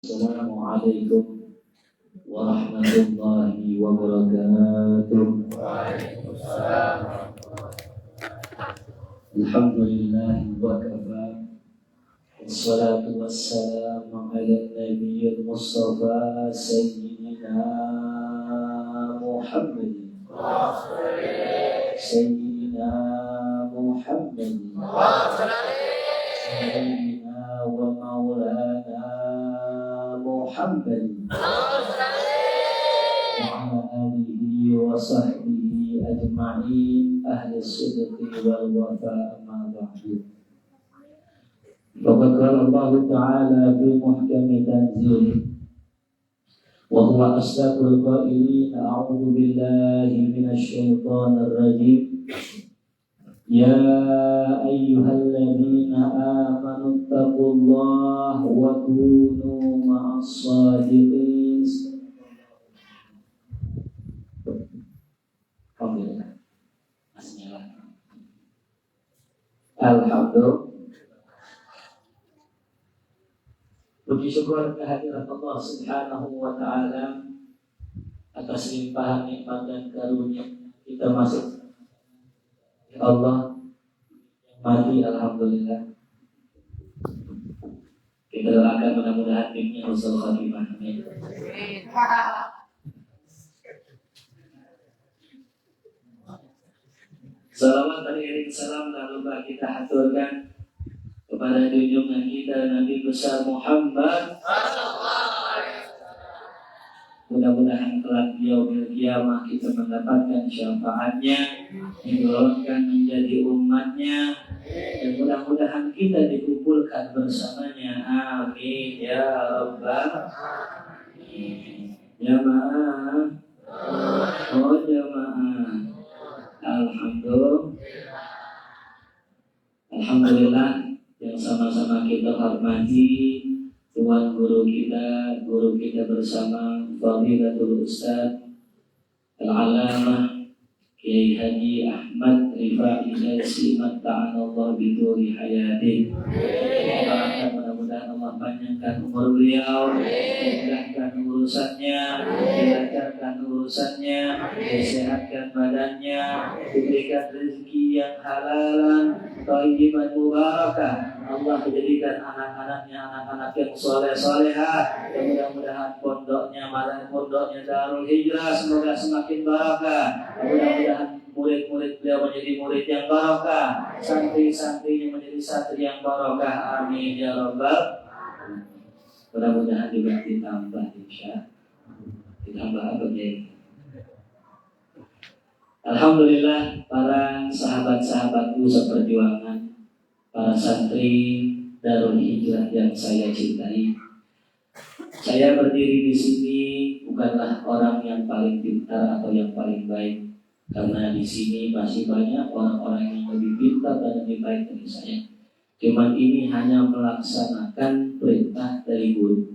Assalamualaikum warahmatullahi wabarakatuh. Alhamdulillah wa kafa. Wassalatu wassalamu ala nabiyyil mustafa sayyidina Muhammad. Sayyidina Muhammad. Sayyidina wa maulana Muhammad. Wa alihi wa sahbihi ajma'in ahli sidqi wal wafa amma ba'du. Faqad qala Allah Ta'ala fi muhkami tanzilih wa huwa asdaqul qailin a'udzu billahi minasy syaithanir rajim. Ya ayyuhalladzina amanu taqullaha wa kunu ma'as shadiqin. Alhamdulillah. Puji syukur kehadirat Allah Subhanahu wa Ta'ala atas limpahan nikmat dan karunia kita masuk Allah mati. Alhamdulillah. Kita doakan mudah-mudahan timnya husnul khatimah. Amin. Salawat beriring salam tak lupa kita haturkan kepada junjungan kita Nabi besar Muhammad. Mudah-mudahan kelak yaumil qiyamah kita mendapatkan syafaatnya, digolongkan menjadi umatnya, dan mudah-mudahan kita dikumpulkan bersamanya. Amin ya rabbal alamin. Jamaah, oh jamaah, Alhamdulillah yang sama-sama kita hormati Tuan guru kita bersama Fadilatul Ustaz Al-Alamah Kiai Haji Ahmad Rifai Jalsi Matta'anallah biduri hayati. Mudah-mudahan Allah panjangkan umur beliau, mudahkan urusannya, dilancarkan urusannya, disehatkan badannya, diberikan rezeki yang halalan, thayyiban mubarakah. Allah menjadikan anak-anaknya anak-anak yang soleh-solehah. Mudah-mudahan pondoknya Darul Hijrah semoga semakin barakah. Mudah-mudahan murid-murid beliau menjadi murid yang barakah, santri-santrinya menjadi santri yang barakah. Amin ya rabbal. Mudah-mudahan juga ditambah ditambah apa ya? Alhamdulillah, para sahabat-sahabatku seperjuangan, para santri Darul Hijrah yang saya cintai. Saya berdiri di sini bukanlah orang yang paling pintar atau yang paling baik, karena di sini masih banyak orang-orang yang lebih pintar dan lebih baik dari saya. Cuman ini hanya melaksanakan perintah dari guru.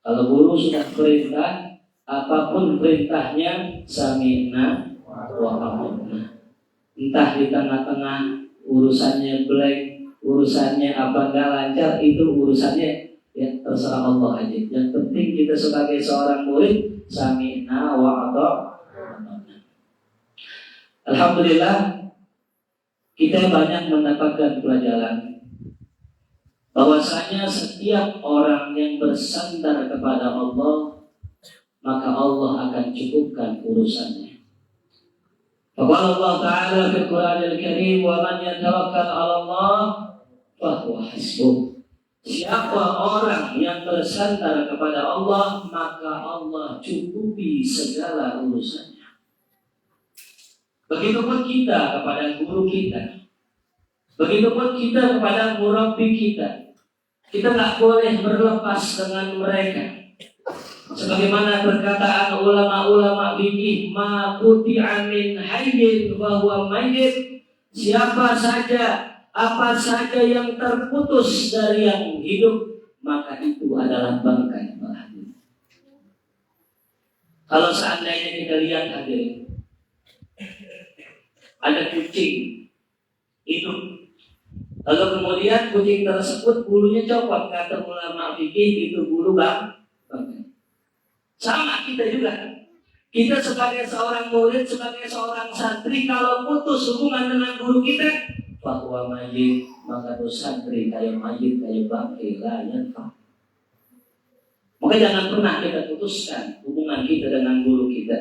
Kalau guru sudah perintah, apapun perintahnya sami'na wa ata'na. Entah di tengah-tengah urusannya blank, urusannya apa enggak lancar, itu urusannya ya terserah Allah aja. Yang penting kita sebagai seorang murid sami'na wa ata'na. Alhamdulillah, kita banyak mendapatkan pelajaran bahwasanya setiap orang yang bersandar kepada Allah, maka Allah akan cukupkan urusannya. Qala Allah Ta'ala fil Qur'anil Karim, wa man yatawakkal 'ala Allah fa huwa hasbuh. Siapa orang yang bersandar kepada Allah, maka Allah cukupi segala urusannya. Begitupun kita kepada guru kita, begitupun kita kepada murabbi kita. Kita tak boleh berlepas dengan mereka. Sebagaimana perkataan ulama-ulama fikih, ma quti'a min hayyin wa huwa mayyit. Siapa saja, apa saja yang terputus dari yang hidup, maka itu adalah bangkai bahagia. Kalau seandainya kita lihat ada kucing hidup Lalu kemudian kucing tersebut bulunya copot, kata ulama fikih itu bulu bang. Sama kita juga. Kita sebagai seorang murid, sebagai seorang santri, kalau putus hubungan dengan guru kita, bahwa mayit, maka tuh santri kayak mayit, kayak bangkai, layan pak. Maka jangan pernah kita putuskan hubungan kita dengan guru kita.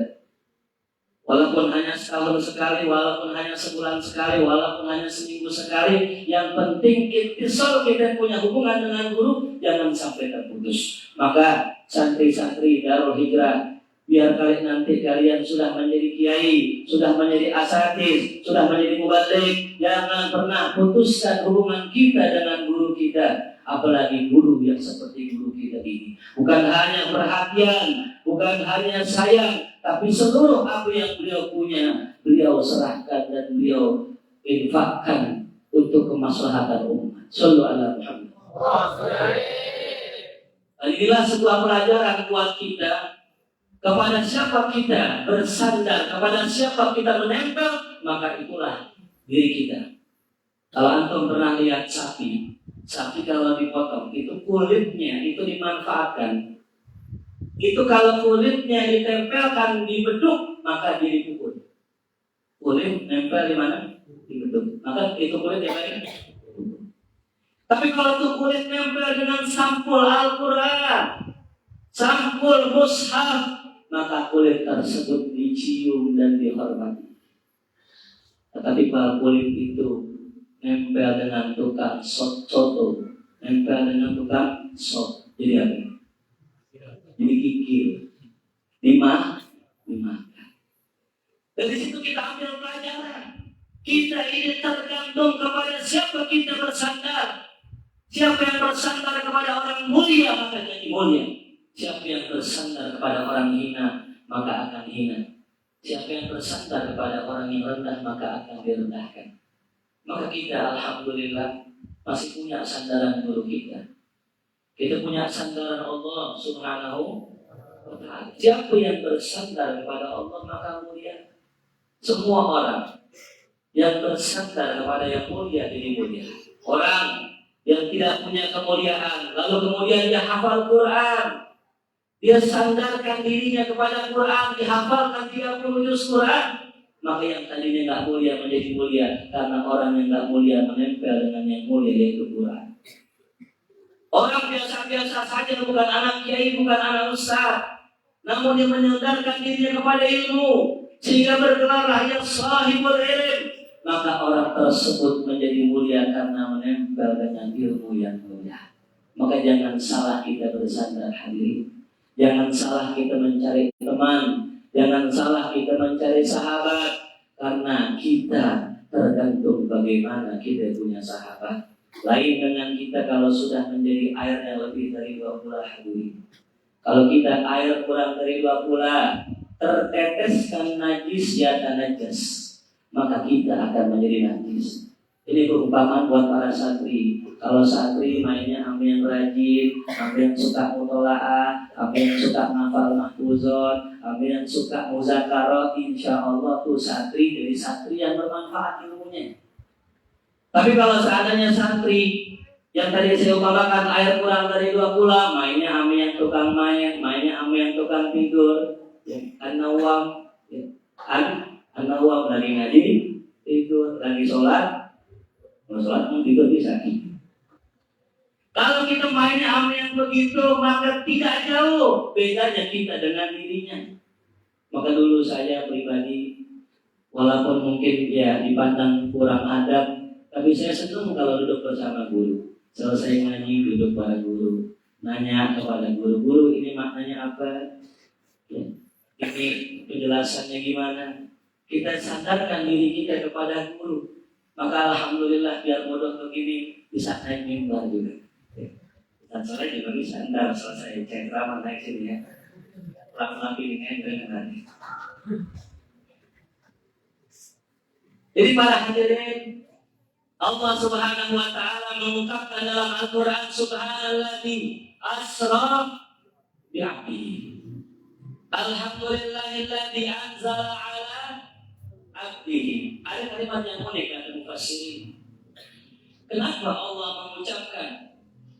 Walaupun hanya setahun sekali, walaupun hanya sebulan sekali, walaupun hanya seminggu sekali, yang penting kita punya hubungan dengan guru, jangan sampai terputus. Maka santri-santri Darul Hijrah, biar nanti kalian sudah menjadi kiai, sudah menjadi asatidz, sudah menjadi mubalik, jangan pernah putuskan hubungan kita dengan guru kita. Apalagi guru yang seperti guru kita ini. Bukan hanya perhatian, bukan hanya sayang, tapi seluruh apa yang beliau punya, beliau serahkan dan beliau infakkan untuk kemaslahatan umat. Sallallahu alaihi wasallam. Inilah sebuah pelajaran buat kita. Kepada siapa kita bersandar, kepada siapa kita menempel, maka itulah diri kita. Kalau antum pernah lihat sapi kalau dipotong, itu kulitnya itu dimanfaatkan. Itu kalau kulitnya ditempelkan di beduk, maka dia dipukul. Kulit nempel di mana? Di beduk. Maka itu kulit yang lain. Tapi kalau itu kulit nempel dengan sampul Al-Quran, sampul mushaf, maka kulit tersebut dicium dan dihormati. Tetapi kalau kulit itu nempel dengan tukang soto, nempel dengan tukang sop, jadi apa? Jadi kikir, dimakan. Dari situ kita ambil pelajaran. Kita ini tergantung kepada siapa kita bersandar. Siapa yang bersandar kepada orang mulia maka jadi mulia. Siapa yang bersandar kepada orang hina maka akan hina. Siapa yang bersandar kepada orang yang rendah maka akan direndahkan. Maka kita alhamdulillah masih punya sandaran guru kita. Kita punya sandaran Allah Subhanahu wa ta'ala. Siapa yang bersandar kepada Allah maka mulia. Semua orang yang bersandar kepada yang mulia jadi mulia. Orang yang tidak punya kemuliaan lalu kemudian dia hafal Quran, dia sandarkan dirinya kepada Quran, dihafalkan 30 juz Quran, maka yang tadinya nggak mulia menjadi mulia karena orang yang nggak mulia menempel dengan yang mulia yaitu Quran. Orang biasa-biasa saja, bukan anak kiai, bukan anak ustaz, namun dia menyandarkan dirinya kepada ilmu sehingga bergelarlah yang sahibul ilm, maka orang tersebut menjadi mulia karena menempel dengan ilmu yang mulia. Maka jangan salah kita bersandar hadirin, jangan salah kita mencari teman, jangan salah kita mencari sahabat, karena kita tergantung bagaimana kita punya sahabat. Lain dengan kita kalau sudah menjadi air yang lebih dari 2 pula hadirin. Kalau kita air kurang dari 2 pula, terteteskan najis ya najas, maka kita akan menjadi najis. Ini perumpamaan buat para santri. Kalau santri mainnya sama yang rajin, sama yang suka mutola'ah, sama yang suka ngafal mahfuzon, sama yang suka muzakarah, insya Allah tuh santri dari santri yang bermanfaat ilmunya. Tapi kalau seandainya santri yang tadi saya umpamakan air kurang dari 2 pula, mainnya sama yang tukang main, mainnya sama yang tukang tidur, an-nawam, an-nawam lagi ngaji, tidur, lagi sholat, mau sholat mau tidur bisa. Kalau kita mainnya sama yang begitu, maka tidak jauh bedanya kita dengan dirinya. Maka dulu saya pribadi, walaupun mungkin ya dipandang kurang adab, tapi saya senang kalau duduk bersama guru. Selesai ngaji duduk pada guru, nanya kepada guru, guru ini maknanya apa? Ya, ini penjelasannya gimana? Kita sadarkan diri kita kepada guru. Maka alhamdulillah biar bodoh begini bisa naik mimbar juga. Dan sore juga bisa ntar selesai ceramah naik sini ya. Lama-lama ini dengan. Jadi para hadirin, Allah Subhanahu wa ta'ala mengungkapkan dalam Al-Quran, Subhanalladzi asra bi'abdihi. Alhamdulillahilladzi anzala ala abdihi. Ada kalimat yang unik dari mufassirin. Kenapa Allah mengucapkan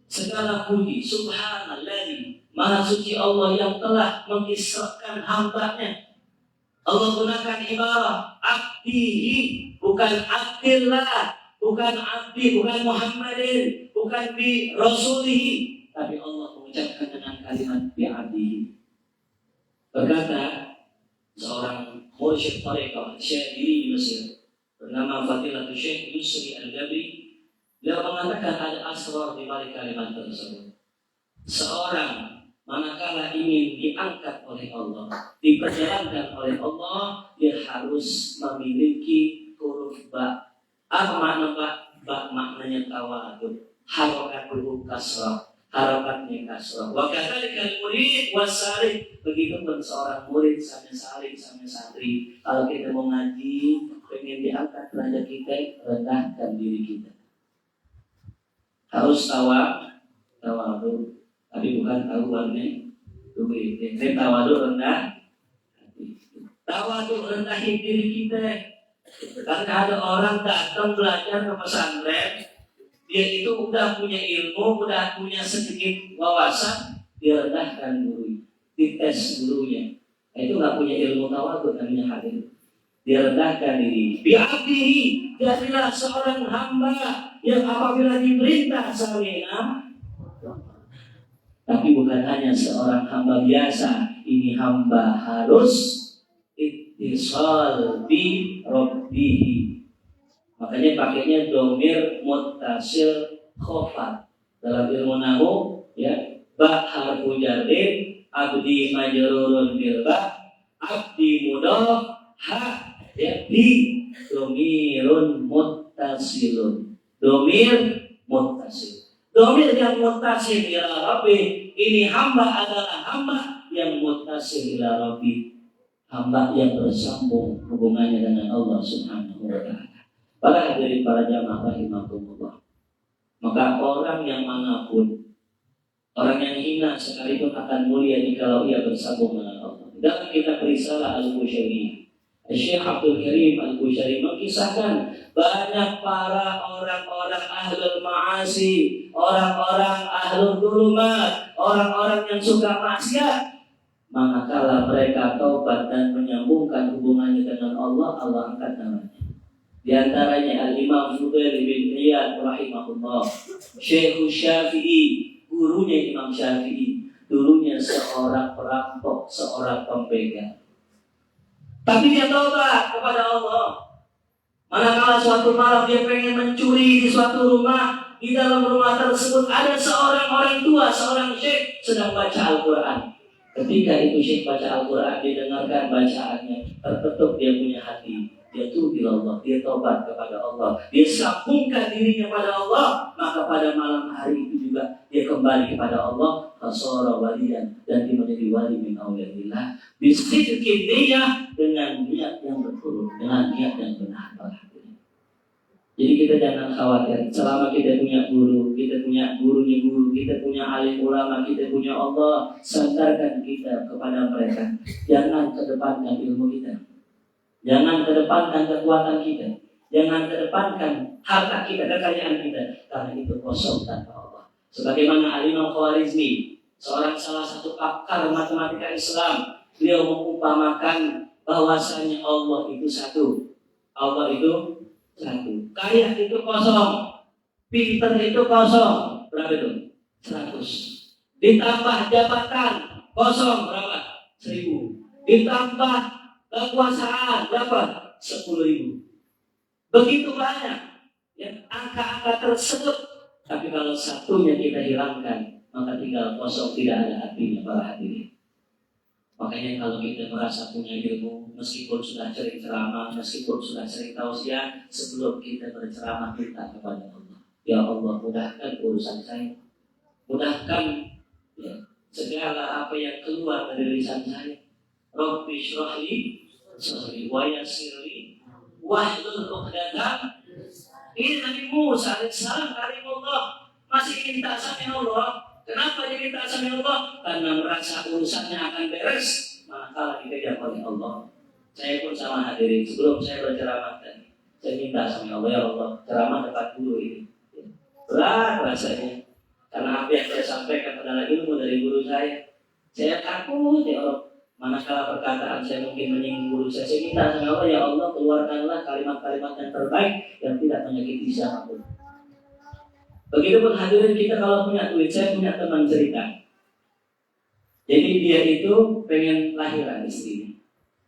segala puji subhanalladzi, maha suci Allah yang telah mengisrakan hambanya. Allah gunakan ibarat abdihi, bukan abdillah, bukan abdi, bukan Muhammadin, bukan bi rasulihi, tapi Allah mengucapkan dengan kalimat bi abdihi. Berkata seorang mursyid tarekat Syadili di Mesir bernama Fadilatul Syekh Yusri Al-Gabri, dia mengatakan ada asrar di balik kalimat tersebut. Seorang manakala ingin diangkat oleh Allah, diperjalankan oleh Allah, dia harus memiliki huruf ba. Apa makna ba? Ba maknanya tawadhu, harakatul kasrah, harakatnya kasrah. Wa kadzalika murid wasalik, begitu pun seorang murid sama salik sama santri. Kalau kita mau ngaji, pengen diangkat derajat kita, rendahkan diri kita. Harus tawadhu. Tapi bukan tawadunya duit. Tawadhu rendah. Tawadhu rendahin diri kita. Karena ada orang datang belajar ke pesantren, dia itu udah punya ilmu, udah punya sedikit wawasan, dia rendahkan guru, dites gurunya. Itu nggak punya ilmu tawadhu namanya hadir. Dia rendahkan diri. Bi'abdihi, jadilah seorang hamba yang apabila diperintah salina. Tapi bukan hanya seorang hamba biasa, ini hamba harus ittisal bi rabbihi. Makanya pakainya domir muttasil khofat. Dalam ilmu nahwu ya, ba harfu jarrin, abdi majrurun bil ba, abdi mudhaf, ha ya bi domirun muttasilun. Domir muttasil. Domir yang muttasil ila Rabbi, ini hamba adalah hamba yang muttasil ila Rabbi, hamba yang bersambung hubungannya dengan Allah Subhanahu wa taala. Para hadirin para jamaah rahimakumullah. Maka orang yang manapun, orang yang hina sekalipun akan mulia jikalau ia bersambung dengan Allah. Dalam kitab Risalah Al-Bushairi, Syekh Abdul Karim Al-Bushairi mengisahkan banyak para orang-orang ahlul ma'asi, orang-orang ahlul dhulumat, orang-orang yang suka maksiat. Manakala mereka taubat dan menyambungkan hubungannya dengan Allah, Allah angkat namanya. Di antaranya Al-Imam Fudail bin Iyad rahimahullah, Syekh Syafi'i, gurunya Imam Syafi'i, dulunya seorang perampok, seorang pembegal. Tapi dia taubat kepada Allah. Manakala suatu malam dia pengen mencuri di suatu rumah, di dalam rumah tersebut ada seorang orang tua, seorang syekh sedang baca Al-Quran. Ketika itu syekh baca Al-Quran, dia dengarkan bacaannya, terketuk dia punya hati. Dia tubil Allah, dia taubat kepada Allah, dia sambungkan dirinya pada Allah. Maka pada malam hari itu juga dia kembali kepada Allah, fasara waliyan, dan dia menjadi wali min auliyaillah. Bisidqin niyah, dengan niat yang betul, dengan niat yang benar. Jadi kita jangan khawatir. Selama kita punya guru, kita punya gurunya guru, kita punya alim ulama, kita punya Allah, sandarkan kita kepada mereka. Jangan kedepankan ilmu kita, jangan kedepankan kekuatan kita, jangan kedepankan harta kita, kekayaan kita, karena itu kosong tanpa Allah. Sebagaimana Al-Imam Khwarizmi, salah satu pakar matematika Islam, beliau mengumpamakan bahwasanya Allah itu satu. Allah itu satu. Kaya itu kosong, pinter itu kosong. Berapa itu? 100. Ditambah jabatan kosong berapa? 1000. Ditambah kekuasaan berapa? 10.000. Begitu banyak ya angka-angka tersebut. Tapi kalau satunya kita hilangkan, maka tinggal kosong, tidak ada artinya para hadirin. Makanya kalau kita merasa punya ilmu, meskipun sudah sering ceramah, meskipun sudah sering tausiah, sebelum kita berceramah minta kepada Allah, ya Allah mudahkan urusan saya, mudahkan ya, segala apa yang keluar dari lisan saya. Rabbi syrahli sadri wa yassirli wahlul 'uqdatam. Ini Nabi Musa alaihissalam kalimullah masih minta sama Allah. Kenapa dia minta sama Allah? Karena merasa urusannya akan beres manakala dikejar oleh Allah. Saya pun sama hadirin, sebelum saya berceramah tadi, saya minta sama Allah, ya Allah, ceramah dekat guru ini. berat rasanya. Karena apa yang saya sampaikan adalah ilmu dari guru saya. Saya takut ya Allah, manakala perkataan saya mungkin menyinggung guru saya minta sama Allah, ya Allah keluarkanlah kalimat-kalimat yang terbaik yang tidak menyakiti siapapun. Begitupun hadirin kita kalau punya duit, saya punya teman cerita. Jadi dia itu pengen lahiran istrinya,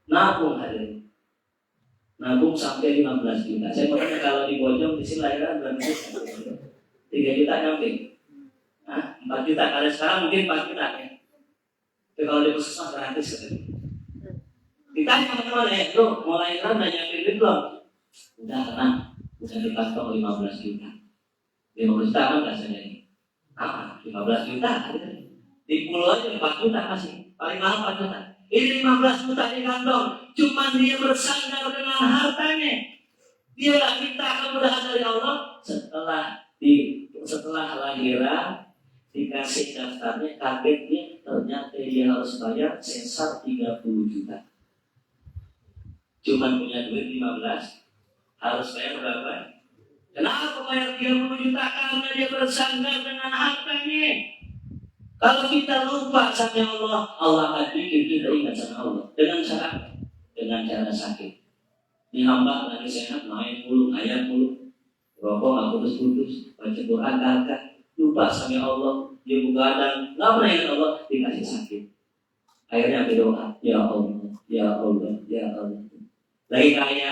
nabung hadirin, nabung sampai 15 juta. Saya mau tanya kalau di Bojong di sini lahiran berapa juta? 3 juta nyampe? 4 juta. Kalau sekarang mungkin 4 juta ya. Tapi kalau di puskesmas gratis katanya. Ditanya teman-teman ya, lu mau lahiran udah nyampe duit belum? Udah tenang, udah di kantong 15 juta. 15 juta kan rasanya ini. 15 juta di pulau aja 4 juta masih. Paling mahal 4 juta. Ini 15 juta di kantong. Cuman dia bersandar dengan hartanya. Dia gak minta kemudahan dari Allah. Setelah lahiran dikasih daftarnya, kagetnya ternyata dia harus bayar sesar 30 juta. Cuman punya duit 15, harus bayar berapa? Kenapa bayar 30 juta? Karena dia bersandar dengan hartanya. Kalau kita lupa sama Allah, Allah akan bikin kita ingat sama Allah. Dengan cara apa? Dengan cara sakit. Ini hamba lagi sehat, main mulu, ayat mulu, rokok nggak putus-putus, baca Quran kakak, lupa sama Allah, dia begadang, nggak pernah ingat Allah, dikasih sakit. Akhirnya berdoa, ya Allah, ya Allah, ya Allah. Lagi kaya,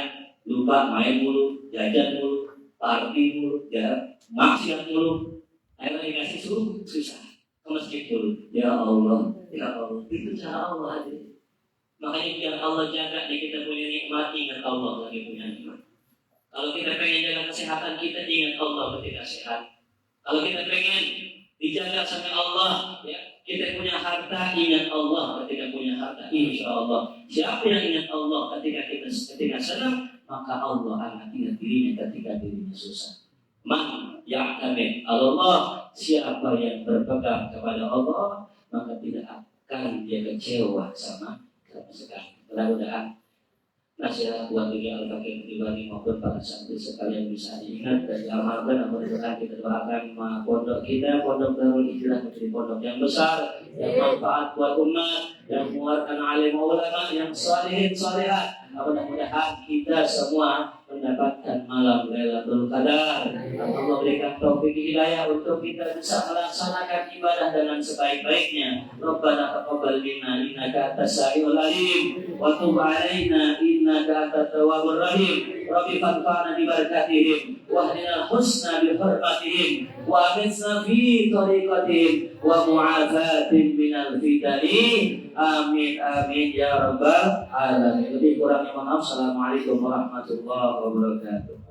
lupa main mulu, jajan mulu, party mulu, ya maksiat mulu. Akhirnya dikasih susah, ke masjid dulu, ya Allah, ya Allah. Itu cara Allah aja. Makanya biar Allah jaga nih, kita punya nikmat, ingat Allah lagi punya nikmat. Kalau kita pengen jaga kesehatan kita, ingat Allah ketika sehat. Kalau kita pengen dijaga sama Allah, ya, kita punya harta, ingat Allah ketika punya harta. Insya Allah, siapa yang ingat Allah ketika senang, maka Allah akan ingat dirinya ketika dirinya susah. Man ya'tamid Allah, siapa yang berpegang kepada Allah, maka tidak akan dia kecewa sama sekali. Mudah-mudahan nasihat buat diri al-fakir pribadi maupun para santri sekalian bisa diingat dan diamalkan. Mudah-mudahan kita doakan pondok kita, pondok Darul Hijrah menjadi pondok yang besar, yang manfaat buat umat, yang mengeluarkan alim ulama, yang salihin salihat. Mudah-mudahan kita semua mendapatkan malam Lailatul Qadar. Allah berikan taufik hidayah untuk kita bisa melaksanakan ibadah dengan sebaik-baiknya. Rabbana taqabbal minna innaka antas samiul alim wa tub 'alaina innaka antat tawwabur rahim. Rabbi fanfa'na bi barakatihim wa hdina husna bi hurmatihim wa amitsna fi tariqatihim wa mu'afatin minal fitani. Amin amin ya rabbal alamin. Lebih kurangnya mohon maaf. Assalamualaikum warahmatullahi wabarakatuh.